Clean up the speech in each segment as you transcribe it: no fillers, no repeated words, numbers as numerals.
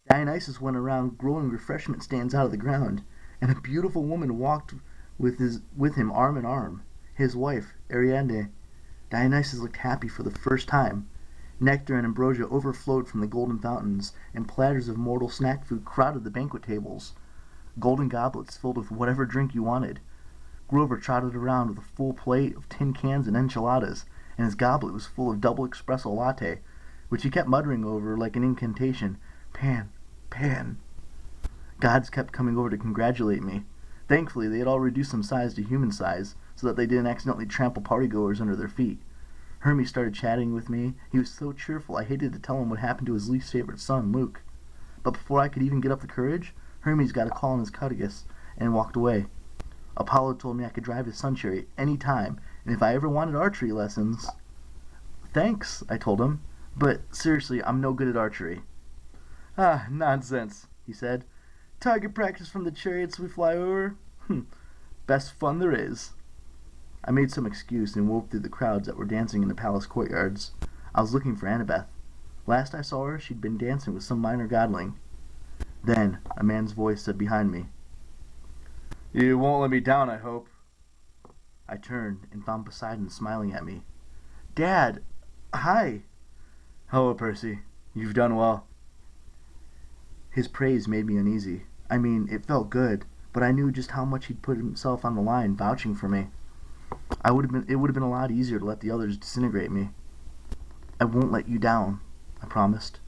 Dionysus went around growing refreshment stands out of the ground, and a beautiful woman walked with him arm in arm, his wife, Ariadne. Dionysus looked happy for the first time. Nectar and ambrosia overflowed from the golden fountains, and platters of mortal snack food crowded the banquet tables. Golden goblets filled with whatever drink you wanted. Grover trotted around with a full plate of tin cans and enchiladas, and his goblet was full of double espresso latte, which he kept muttering over like an incantation. Pan, pan. Gods kept coming over to congratulate me. Thankfully, they had all reduced some size to human size, so that they didn't accidentally trample partygoers under their feet. Hermes started chatting with me. He was so cheerful I hated to tell him what happened to his least favorite son, Luke. But before I could even get up the courage, Hermes got a call on his Cudicus and walked away. Apollo told me I could drive his sun chariot any time, and if I ever wanted archery lessons... Thanks, I told him, but seriously, I'm no good at archery. Ah, nonsense, he said. Target practice from the chariots we fly over? Best fun there is. I made some excuse and wove through the crowds that were dancing in the palace courtyards. I was looking for Annabeth. Last I saw her, she'd been dancing with some minor godling. Then, a man's voice said behind me, "You won't let me down, I hope." I turned and found Poseidon smiling at me. "Dad! Hi!" "Hello, Percy. You've done well." His praise made me uneasy. I mean, it felt good, but I knew just how much he'd put himself on the line vouching for me. It would have been a lot easier to let the others disintegrate me. "I won't let you down," I promised.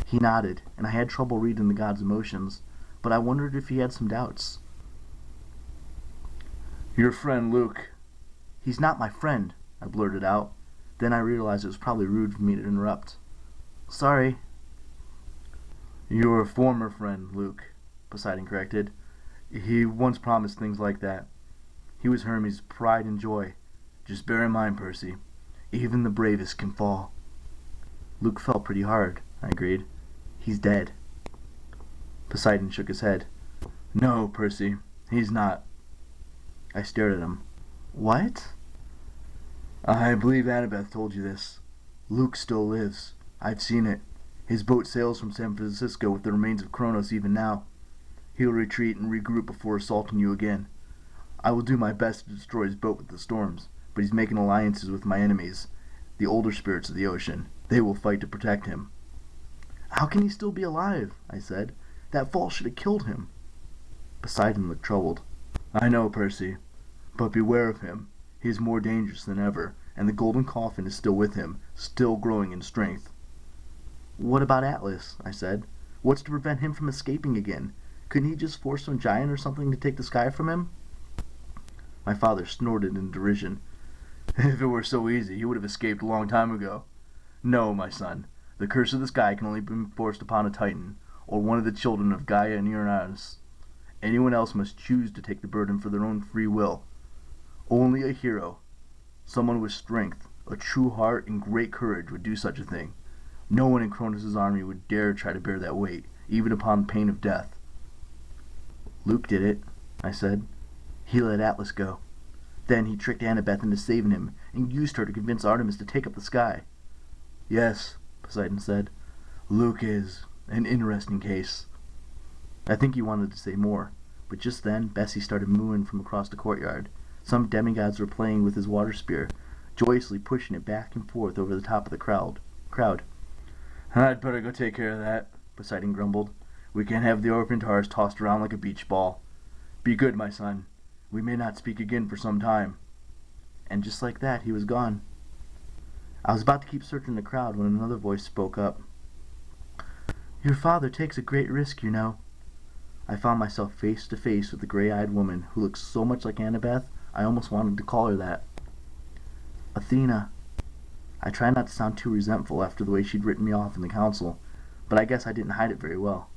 He nodded, and I had trouble reading the god's emotions, but I wondered if he had some doubts. "Your friend Luke." "He's not my friend," I blurted out. Then I realized it was probably rude for me to interrupt. "Sorry." "Your former friend, Luke," Poseidon corrected. "He once promised things like that. He was Hermes' pride and joy. Just bear in mind, Percy, even the bravest can fall." "Luke fell pretty hard," I agreed. "He's dead." Poseidon shook his head. "No, Percy, he's not." I stared at him. "What?" "I believe Annabeth told you this. Luke still lives. I've seen it. His boat sails from San Francisco with the remains of Kronos even now. He'll retreat and regroup before assaulting you again. I will do my best to destroy his boat with the storms, but he's making alliances with my enemies, the older spirits of the ocean. They will fight to protect him." "How can he still be alive?" I said. "That fall should have killed him." Poseidon looked troubled. "I know, Percy, but beware of him. He is more dangerous than ever, and the golden coffin is still with him, still growing in strength." "What about Atlas?" I said. "What's to prevent him from escaping again? Couldn't he just force some giant or something to take the sky from him?" My father snorted in derision. "If it were so easy, he would have escaped a long time ago. No, my son, the curse of the sky can only be enforced upon a Titan, or one of the children of Gaia and Uranus. Anyone else must choose to take the burden for their own free will. Only a hero, someone with strength, a true heart, and great courage would do such a thing. No one in Kronos' army would dare try to bear that weight, even upon pain of death." "Luke did it," I said. "He let Atlas go. Then he tricked Annabeth into saving him, and used her to convince Artemis to take up the sky." "Yes," Poseidon said. "Luke is an interesting case." I think he wanted to say more, but just then Bessie started mooing from across the courtyard. Some demigods were playing with his water spear, joyously pushing it back and forth over the top of the crowd. "I'd better go take care of that," Poseidon grumbled. "We can't have the Orphantars tossed around like a beach ball. Be good, my son. We may not speak again for some time." And just like that, he was gone. I was about to keep searching the crowd when another voice spoke up. "Your father takes a great risk, you know." I found myself face to face with the gray-eyed woman who looked so much like Annabeth, I almost wanted to call her that. "Athena." I tried not to sound too resentful after the way she'd written me off in the council, but I guess I didn't hide it very well.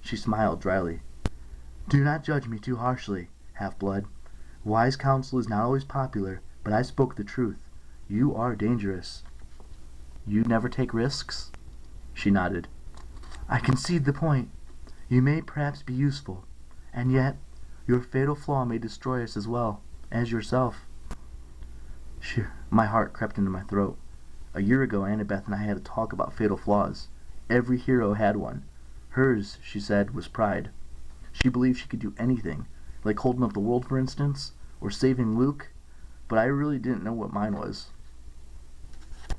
She smiled dryly. "Do not judge me too harshly, half-blood. Wise counsel is not always popular, but I spoke the truth. You are dangerous." "You never take risks?" She nodded. "I concede the point. You may perhaps be useful, and yet your fatal flaw may destroy us as well as yourself." My heart crept into my throat. A year ago, Annabeth and I had a talk about fatal flaws. Every hero had one. Hers, she said, was pride. She believed she could do anything, like holding up the world, for instance, or saving Luke, but I really didn't know what mine was.